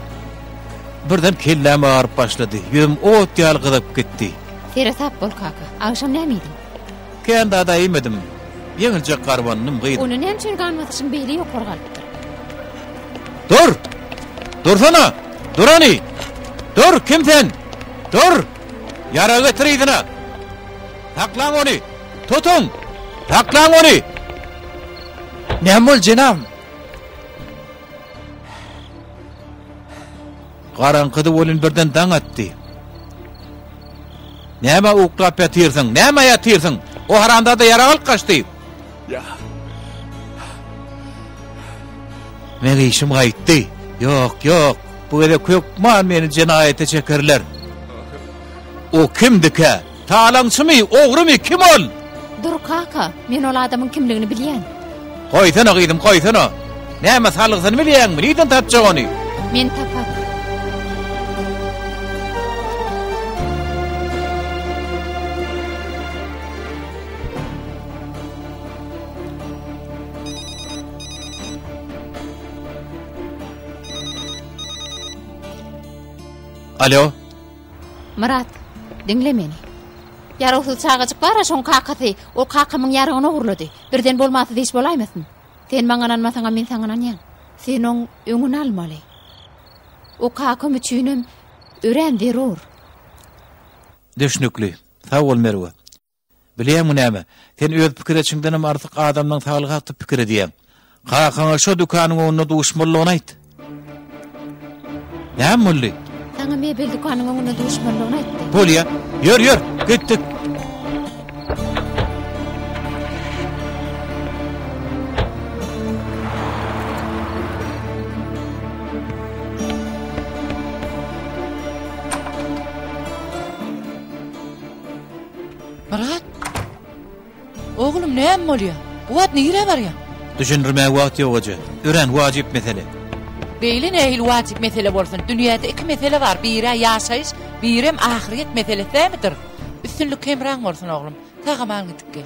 Birden kellem ağrıp başlady. Ýüzüm ot ýalgydyp gitdi. Tere tap bol kaka. Akşam näme edin? Kenda da imedim. Ýeňilje garwanynym gyýdy. Onu näme üçin ganmatyşyň beýli ýokar galypdyr. Dur! Dursana! Durani! Dur, kim sen? Dur! Yara getirýidina. Taklaň ony! Tutun! Taklaň ony! Näme bol jenam? Garankydy bolun birden daň atdy. Näme uklap ýatyrsyň? Näme ýatyrsyň? O haranda da yaralyk kaçdy. Ya. Meni işim gaýtdy. Ýok. Bu ele kökman meni jenaýete çekerler. O kimdike? Talaňçymy, ogrumy, kim ol? Dur kaka, men ol adamyň kimligini bilýän. Goýsana gyýdym, goýsana. Näme salygsyny bilýänmi? Niden tapjak ony? Men tapat. Alo. Murat, dinle meni. Yaragsyz çagaçyk bar, şoň kakasy, o kakamyň ýaragyny urlady. Birden bolmasy diş bolaýmasyn. Sen maňa anmasaňa men saňa anýan. Sen oň öňüni almaly. O kakam üçinem ören berur. Düşnükli. Sağ ol Merwe. Bilýärmi näme? Sen öz pikir etçiňdenem artyk adamyň saglygy hakda pikir edýän. Kakaňa şo dukanyň oňuna duşmanlygyny aýt. Näme boldy? Sana mebel dükanyň oňuna duşmanlygyny aýtdy. Polya, ýör, gitdik. Murat, oğlum näme bolýar? Bu wagt nire barýar? Düşündirmäge wagt ýok eje. Ören wajyp mesele. Beýle nähil wajyp mesele bolsun. Dünýäde iki mesele bar. Biri ýaşaýyş, biri ahiret meselesi. Üstünlük kemraň bolsun oğlum. Tagaman gitip gel.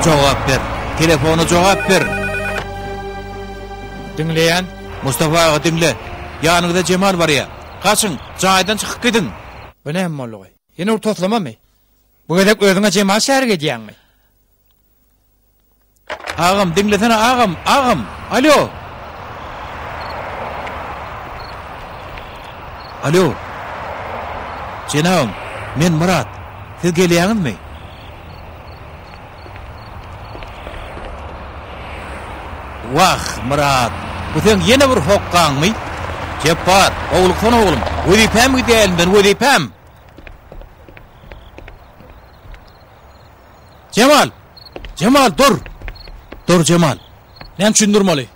Cevap ver. Telefonu cevap ver. Dinleyen, Mustafa dinle. Yanında Cemal var ya. Kaçın, caydan çıkıp gidin. bu ne emmoğlu? Yine ortotlama mı? Bu edep özüne Cemal şehir gidiyen mi? Ağam dinlesene ağam. Alo. Alo. Cenabım, men Murat. Siz geliyorsunuz mi? Vah Murat. Bu sen yine bir hokkan mı? Ceppar, oğluktan oğlum. Vazifem gidelim ben, vazifem. Cemal dur. Dur Cemal. Ne düşündürmeli?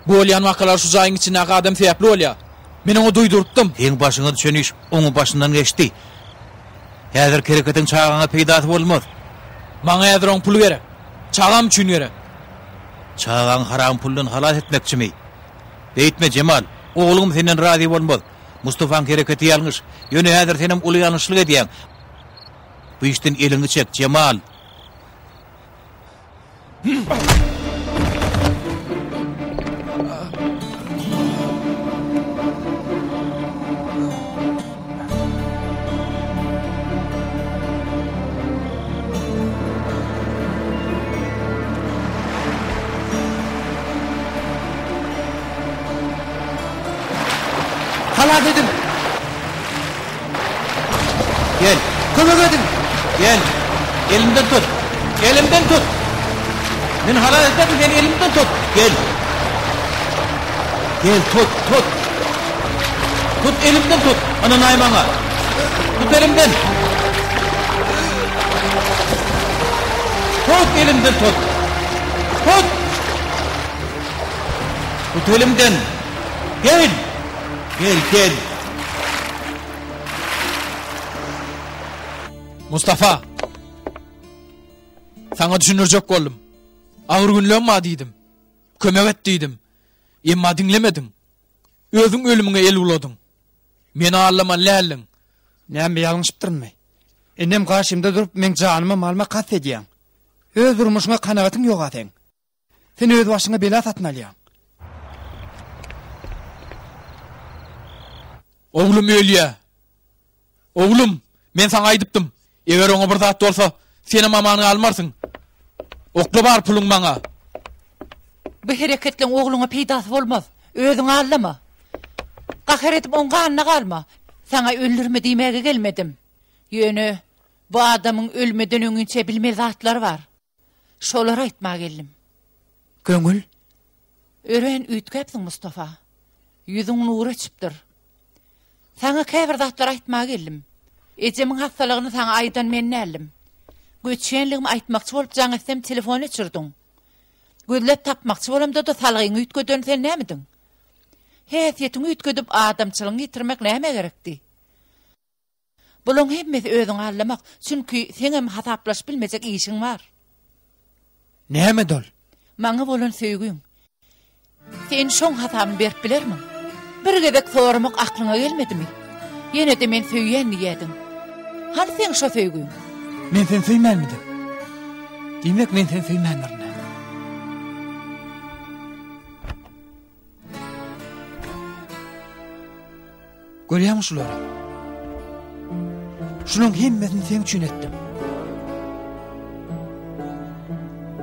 Bu olyan vakalar şu zayın içindeki adam sebepli olya. Men onu duydurttum. Senin başına düşen iş onun başından geçti. Hazır kereketin çağına peydatı olmaz. Bana yadırın pulu gerek. Çağam için gerek. Çağan haram pullun halat etmekçi mi? Deyitme Cemal. Oğlum senin razı olmaz. Mustafa'nın kereketi yanlış. Yönü hazır senin ulu yanlışlık ediyen. Bu işten elini çek Cemal. Hala dedim. Gel. Kılı dedim. Gel. Elimden tut. Elimden tut. Ben halat etmedim, beni elimden tut. Gel. Gel tut. Tut elimden tut. Ana naymana. Tut elimden. Tut elimden tut. Tut elimden. Gel. Mustafa. Sana düşünürecek oldum. Ağır günlüğüm ma dedim. Kömek et dedim. Emma dinlemedin. Özün ölümüne el uladın. Meni ağırlaman lälin. Näme ýalňyşypdyryn mı? Ennem karşımda durup men janyma malma kat edýän. Öz durmuşyňa kanagatym ýok ateň. Sen öz başyňa bela satmalýan. Oğlum ölýä. Oğlum, men sana aýdypdym. Eger oňa bir zat bolsa, seni mamanyny almarsın. Okla bar pulun bana. Bu hereketlen oğluna peydası olmaz. Özün ağlama. Kahır edip on kanına kalma. Sana öldürme diýmäge gelmedim. Yönü, bu adamın ölmeden öňünçe bilmez zatlar var. Şolara aýtmaga geldim. Göňül, Ören üýtgäpsiň Mustafa. Yüzüň nur açypdyr. Sana käbir zatlar aýtmaga geldim. Ejemiň hastalygyny sana aýdan men nälim. Göçenligimi aýtmakçy bolup jaňysem telefon açyrdyň. Gözlep tapmakçy bolamda da salgyň üýtgeden sen nämedin? Häsiýetiň üýtgedip adamçylygyny ýitirmek näme gerekdi? Bulan hemmesi özüň anlamak, çünki senem hasaplaş bilmejek işiň bar. näme dol? Maňa bolan söýgüň. Sen şoň hasamy berip bilermiň? Bir gezek sormak aklyňa gelmedimi? Ýene de men söýýän diýedim. Han sen şo söýgüň? Men sen söýmänmidim. Diýmek men sen söýmändirne. Görýärmi şulary? Şunun hemmesini sen üçin etdim.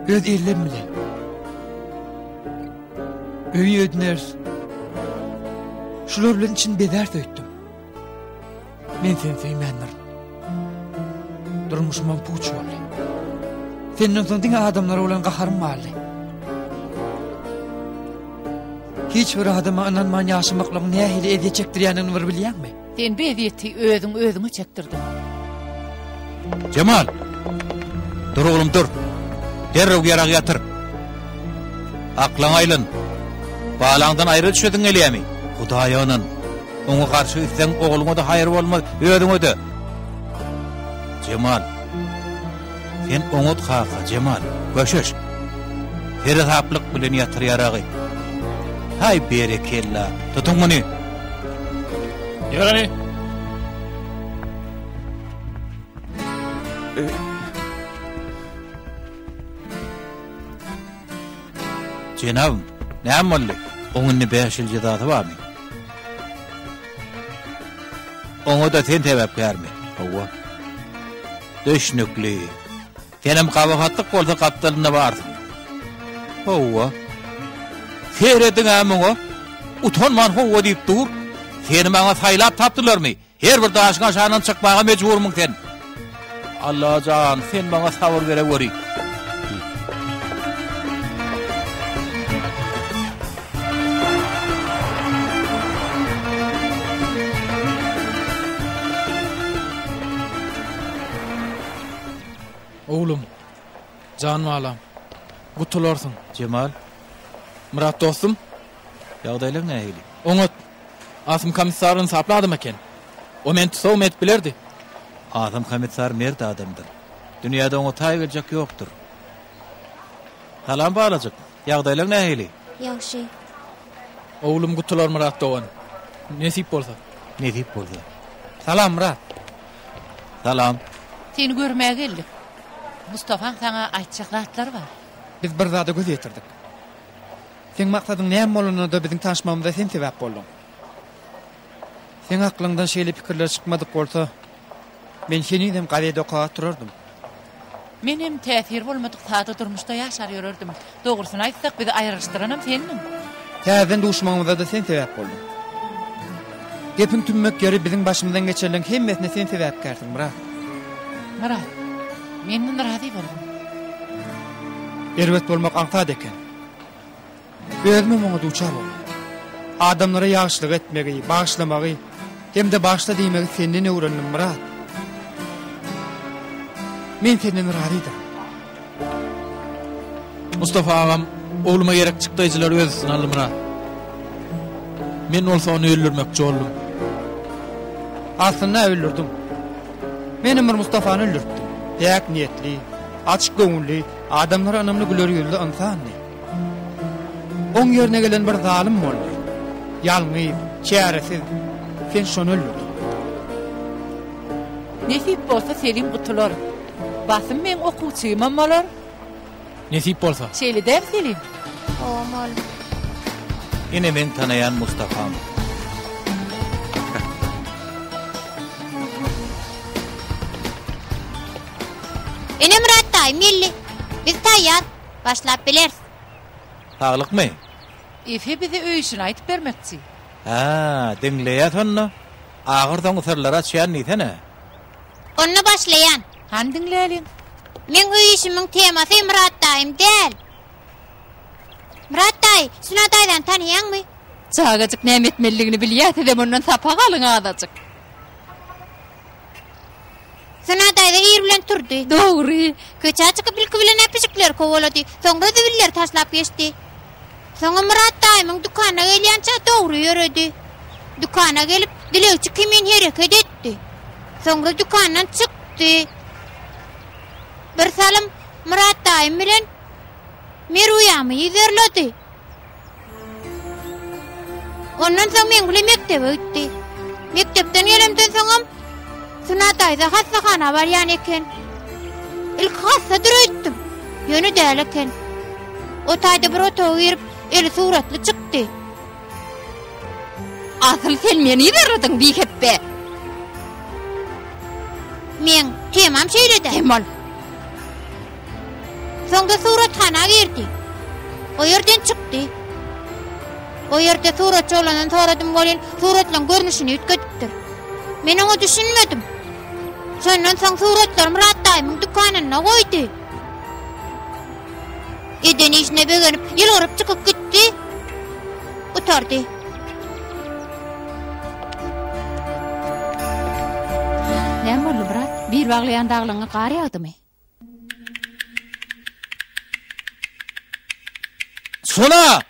Öz ellerim bilen. Öýü ödüners. Şular bilen için bedär söýtdim. Men sen söýmändir. Durmuşman puç boldy. Senin sondiň adamlar olan gaharym barly. Hiç bir adama inanman ýaşamaklyk nähili edýekdir ýanyny bir bilýärmi? Sen beýeti özüňi çektirdin. Cemal. Dur oğlum dur. Derrew ýaragy ýatyr. Aklaň aýlyn. Balaňdan aýry düşediň elýämi? Hudaýy onuň. Oňa garşy isleň oğluňa da haýır bolmaz, özüňe de. Cemal. Sen oňat haka Cemal. Göşüş. Ferhatlyk bilen ýatyr ýaragy. Hay berekella. Tutuň muny. Ýarany. Cenabım, näme boldy? Oňuny 5 ýyl jazasy barmy? Oňa da sen täbäp berme. Hawa. Döşnükli. Senem gabahatlyk bolsa gapdalyna bardy. Hawa. Seredin amuňa utanman hawa diýip dur. Seni maňa saýlap tapdylarmy? Her bir daşyň aşagynan çykmaga mejburmyň sen. Allah can, sen maňa sabır bere gori. Oğlum, can malam, gutularsın. Cemal, Murat dostum, ýagdaýlaryň nähili? oňat, asym komissaryny sapladym eken. O men tutsaw et bilerdi. Adam komissar mert adamdyr. Dünýäde oňa taýgyjak ýokdur. Salam balajak, ýagdaýlaryň nähili? Ýaxşy. Oğlum gutular Murat dogan. Nesip bolsa. Nedip boldy? Salam Murat. Salam. Seni görmäge geldik. Mustafa sana aýtjak zatlar bar. Biz bir zada göz ýetirdik. Sen maksadyň näme bolanyny da biziň taşmamyza sen sebäp boldun. Sen aklыңdan şeýle pikirler çykmadyk bolsa, men seni dem gaýda okaga turardym. Menem täsir bolmadyk sada durmuşda ýaşar ýörerdüm. Dogrusyny aýtsak bizi aýryşdyranam senmiň. Täzen duşmanyňyza da sen sebäp boldun. Gepin tümmek ýeri biziň başymyzdan geçirilen hemmesine sen sebäp kärdin, Murat. Murat, menden razy boldum. Erwet bolmak aňsat eken. Özüme moňa duçar bol. Adamlara ýagşylyk etmegi, bagyşlamagy, hem de başla diýmegi senden öwrendim, Murat. Men senden razydyr. Mustafa agam, oğluma gerek çykdyjylar özüsini aldy Murat. Men olsa onu öldürmekçi oldum. Aslında öldürdüm. Benim bir Mustafa'nı öldürdüm. Yak niyetli, açık göňüli, adamlara anamly güler ýüzlü insan. On ýerine gelen bir zalim boldy. Ýalňyz, çäresiz. Sen şonu öldürdün. Nesip bolsa selim gutular. Basym men okuwçymam bolar. Nesip bolsa. Şeýle däp selim. Omol. Ine men tanayan Mustafa'm. Ene Murat taý milli. Biz taýýar. Başlap bileriz. Taglykmy? Efe bize öýüşini aýtyp bermekçi. Ha, diňleýärsinmi? Agyrdan usarlara çyan nitene? Onu başlayan. Han diňläliň. Men öýüşimiň temasy Murat taýym däl. Murat taý, şuna taýdan tanıýanmy? Çağajakyk näme etmeligini bilýär, de ondan sapa galyň adaçyk. Şuna taýda ýer bilen turdy. Dogry. Köçe çykyp bilki bilen äpişikler kowalady. Soňra dibiller taşlap geçdi. Soňra Murat taýymyň dukana gelýänçe dogry ýöredi. Dukana gelip dilegçi kimin hereket etdi. Soňra dukandan çykdy. Bir salim Murat taýym bilen Meruyamy ýerledi. Ondan soň men bilen mektebe gitdi. Mektepden gelemden soňam şuna taýda hassahana barýan eken. İlk hassa dürüýtdim. Ýöne däl eken. O taýda bir otağa girip eli suratly çykdy. Asyl sen meni ýerledin biheppe. Men temam şeýledi. Kemal. Soňra surathana girdi. O ýerden çykdy. O ýerde suratçy olanan soradım bolan suratlaryň görnüşini ýetketipdir. Men oňa düşünmedim. Şondan soň suratlar Murat taýymyň dukanyna goýdy. Eden işine begenip ýylygyryp çykyp gitdi. Otardy. Näme boldy Murat? Bir baglayan daglyňa gar ýagdymy? Şuna!